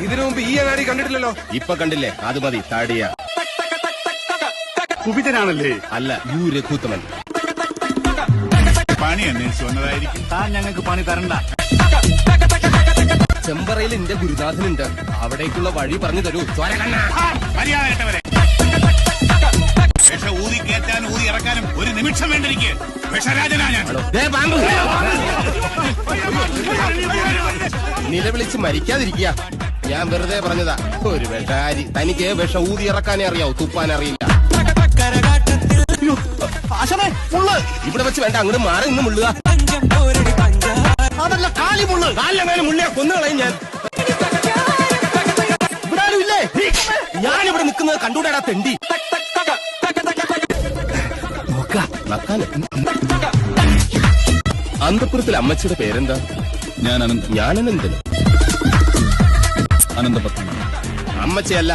ഇതിനു മുമ്പ് ഈ അങ്ങാടി കണ്ടിട്ടില്ലല്ലോ. ഇപ്പൊ കണ്ടില്ലേ, അത് മതി. താടിയ കുപിതനാണല്ലേ? അല്ല, യു രഘുത്തമൻ. പണി അന്വേഷിച്ചു വന്നതായിരിക്കും. താൻ ഞങ്ങൾക്ക് പണി തരണ്ട. ചെമ്പറയിൽ എന്റെ ഗുരുനാഥനുണ്ട്, അവിടേക്കുള്ള വഴി പറഞ്ഞു തരൂ. മര്യാദ വിഷ ഊതി കയറ്റാനും ഊതി ഇറക്കാനും ഒരു നിമിഷം വേണ്ടിരിക്കെ. വിഷരാജനാ ഞാൻ. നിലവിളിച്ച് മരിക്കാതിരിക്കുക. ഞാൻ വെറുതെ പറഞ്ഞതാ. ഒരു വിഷാരി. തനിക്ക് വിഷ ഊതി ഇറക്കാനേ അറിയാവൂ, തുപ്പാൻ അറിയില്ല. ഇവിടെ വെച്ച് വേണ്ട, അങ്ങോട്ട് മാറി നിന്ന് മുള്ളുക. അതല്ല, കാലിമുള്ളു. കാലിലെങ്ങാനും മുള്ളിയാ കൊന്നുകളയും ഞാൻ. ഇവിടെ ആരും ഇല്ലേ? ഞാനിവിടെ നിൽക്കുന്നത് കണ്ടൂടാ തെണ്ടി. അന്തപുരത്തിലെ അമ്മച്ചിയുടെ പേരെന്താ? ഞാൻ അനന്തൻ. അനന്തപത്മനാഭൻ. അമ്മച്ചിയല്ല,